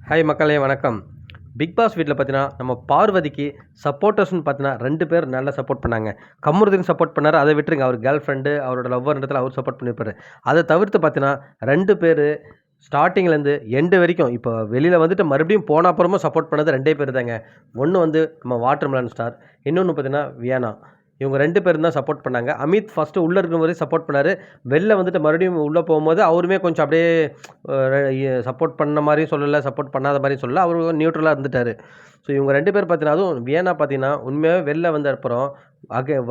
Hi மக்களே வணக்கம். Big pass வீட்டில் பார்த்தீங்கன்னா, நம்ம பார்வதிக்கு சப்போர்ட்டர்ஸ்னு பார்த்தீங்கன்னா 2 பேர் நல்லா சப்போர்ட் பண்ணாங்க. கமருதீன் சப்போர்ட் பண்ணாரு. அதை விட்டுருங்க. அவர் கேர்ள் ஃப்ரெண்டு, அவரோட லவ்வர்ன்றதுல அவர் சப்போர்ட் பண்ணியிருப்பாரு. அதை தவிர்த்து பார்த்தீங்கன்னா 2 பேர் ஸ்டார்ட்டிங்லேருந்து எண்டு வரைக்கும் இப்போ வெளியில் வந்துட்டு மறுபடியும் போன அப்புறமும் சப்போர்ட் பண்ணது 2 பேர் தாங்க. ஒன்று வந்து நம்ம வாட்டர்மெலன் ஸ்டார், இன்னொன்று பார்த்தீங்கன்னா வியானா. இவங்க 2 பேரும் தான் சப்போர்ட் பண்ணாங்க. அமித் ஃபஸ்ட்டு உள்ளே இருக்கும்போதே சப்போர்ட் பண்ணாரு. வெளில வந்துட்டு மறுபடியும் உள்ளே போகும்போது அவருமே கொஞ்சம் அப்படியே சப்போர்ட் பண்ண மாதிரியும் சொல்லலை, சப்போர்ட் பண்ணாத மாதிரியும் சொல்லலை. அவரு நியூட்ரலாக இருந்துட்டார். ஸோ இவங்க 2 பேர் பார்த்தீங்கன்னா, அதுவும் வியானா பார்த்தீங்கன்னா, உண்மையாகவே வெளில வந்த அப்புறம்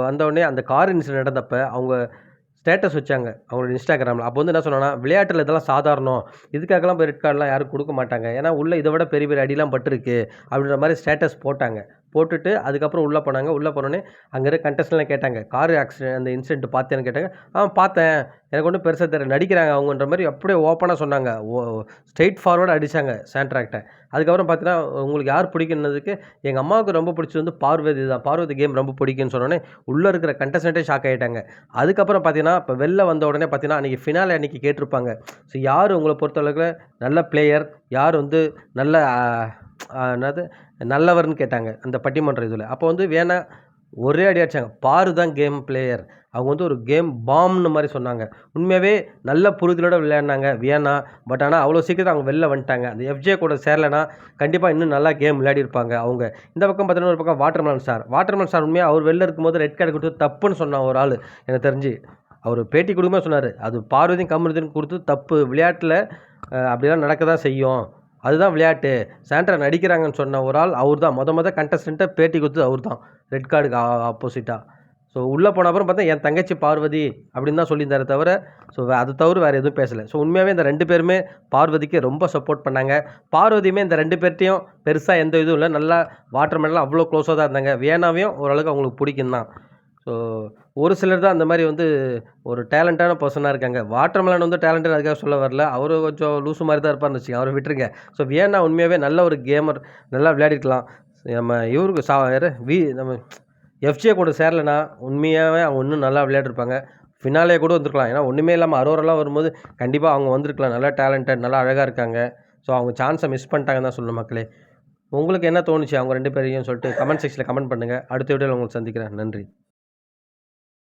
வந்தவுடனே அந்த கார் இன்சிடென்ட் நடந்தப்போ அவங்க ஸ்டேட்டஸ் வச்சாங்க அவங்களோட இன்ஸ்டாகிராமில். அப்போ வந்து என்ன சொன்னாங்கன்னா, விளையாட்டில் இதெல்லாம் சாதாரணம், இதுக்காகலாம் போய் ரெட் கார்டெலாம் யாரும் கொடுக்க மாட்டாங்க, ஏன்னா உள்ளே இதை விட பெரிய பெரிய அடிலாம் பட்டிருக்கு அப்படின்ற மாதிரி ஸ்டேட்டஸ் போட்டாங்க. போட்டுட்டு அதுக்கப்புறம் உள்ளே போனாங்க. உள்ளே போனோடனே அங்கே இருக்க கண்டஸ்டன்ட்லாம் கேட்டாங்க, கார் ஆக்சிடென்ட் அந்த இன்சிடென்ட் பார்த்தேன்னு கேட்டாங்க. பார்த்தேன், எனக்கு ஒன்றும் பெருசாக தெரியல, நடிக்கிறாங்க அவங்கன்ற மாதிரி அப்படியே ஓப்பனாக சொன்னாங்க. ஸ்ட்ரெயிட் ஃபார்வர்டாக அடித்தாங்க சாண்ட்ராக்டை. அதுக்கப்புறம் பார்த்தீங்கன்னா, உங்களுக்கு யார் பிடிக்குன்னதுக்கு எங்கள் அம்மாவுக்கு ரொம்ப பிடிச்சது வந்து பார்வதி தான், பார்வதி கேம் ரொம்ப பிடிக்குன்னு சொன்னோடனே உள்ளே இருக்கிற கண்டஸ்டன்ட்டே ஷாக் ஆகிட்டாங்க. அதுக்கப்புறம் பார்த்தீங்கன்னா, இப்போ வெளில வந்த உடனே பார்த்தீங்கன்னா, அன்றைக்கி ஃபினாலே அன்றைக்கி கேட்டிருப்பாங்க, ஸோ யார் உங்களை பொறுத்தளவுக்கு நல்ல பிளேயர், யார் வந்து நல்ல என்னது நல்லவர்னு கேட்டாங்க அந்த பட்டிமன்ற இதில். அப்போ வந்து வேணா ஒரே அடி அடிச்சாங்க, பாரு தான் கேம் பிளேயர், அவங்க வந்து ஒரு கேம் பாம்னு மாதிரி சொன்னாங்க. உண்மையாகவே நல்ல புரிதலோடு விளையாடினாங்க வியன்னா. பட் ஆனால் அவ்வளோ சீக்கிரம் அவங்க வெளில வந்துட்டாங்க. அந்த எஃப்ஜே கூட சேரலைன்னா கண்டிப்பாக இன்னும் நல்லா கேம் விளையாடிருப்பாங்க அவங்க. இந்த பக்கம் பார்த்தீங்கன்னா ஒரு பக்கம் வாட்டர்மெலன் ஸ்டார் உண்மையாக அவர் வெளில இருக்கும்போது ரெட் கார்டு கொடுத்து தப்புன்னு சொன்னான் ஒரு ஆள். எனக்கு தெரிஞ்சு அவர் பேட்டி கொடுக்கும்போது சொன்னார், அது பார்வதியும் கமருதீன் கொடுத்து தப்பு, விளையாட்டில் அப்படிலாம் நடக்க தான் செய்யும், அதுதான் விளையாட்டு, சாண்ட்ரா நடிக்கிறாங்கன்னு சொன்ன ஒரு ஆள் அவர் தான். மொத கண்டஸ்டண்ட்டை பேட்டி கொடுத்தது அவர் தான், ரெட் கார்டுக்கு ஆப்போசிட்டாக. ஸோ உள்ளே போன அப்புறம் பார்த்தா என் தங்கச்சி பார்வதி அப்படின்னு தான் சொல்லியிருந்தாரே தவிர, ஸோ அதை தவிர வேறு எதுவும் பேசலை. ஸோ உண்மையாகவே இந்த 2 பேருமே பார்வதிக்கு ரொம்ப சப்போர்ட் பண்ணாங்க. பார்வதியுமே இந்த 2 பேர்ட்டையும் பெருசாக எந்த இதுவும் இல்லை, நல்லா வாட்டர்மெலன்லாம் அவ்வளோ க்ளோஸாக தான் இருந்தாங்க. வியனாவையும் ஓரளவுக்கு அவங்களுக்கு பிடிக்கும் தான். ஸோ ஒரு சிலர் தான் அந்த மாதிரி வந்து ஒரு டேலண்டான பர்சனாக இருக்காங்க. வாட்டர்மெலன் வந்து டேலண்ட்டுன்னு அதுக்காக சொல்ல வரல, அவரு கொஞ்சம் லூசு மாதிரி தான் இருப்பார்னு வச்சுக்கோங்க, அவரை விட்டுருங்க. ஸோ வியன்னா உண்மையாகவே நல்ல ஒரு கேமர், நல்லா விளையாடிருக்கலாம். நம்ம இவருக்கு யார் நம்ம எஃப்ஜே கூட சேரலைன்னா உண்மையாகவே அவங்க இன்னும் நல்லா விளையாடிருப்பாங்க. ஃபினாலே கூட வந்திருக்கலாம். ஏன்னா ஒன்றுமே இல்லாமல் அரோரெல்லாம் வரும்போது கண்டிப்பாக அவங்க வந்திருக்கலாம். நல்லா டேலண்டட், நல்லா அழகாக இருக்காங்க. ஸோ அவங்க சான்ஸை மிஸ் பண்ணிட்டாங்கன்னு தான் சொல்லணும் மக்களே. உங்களுக்கு என்ன தோணுச்சு அவங்க 2 பேரையும் சொல்லிட்டு கமெண்ட் செக்ஷனில் கமெண்ட் பண்ணுங்கள். அடுத்த வீடியோவில் உங்களுக்கு சந்திக்கிறேன். நன்றி.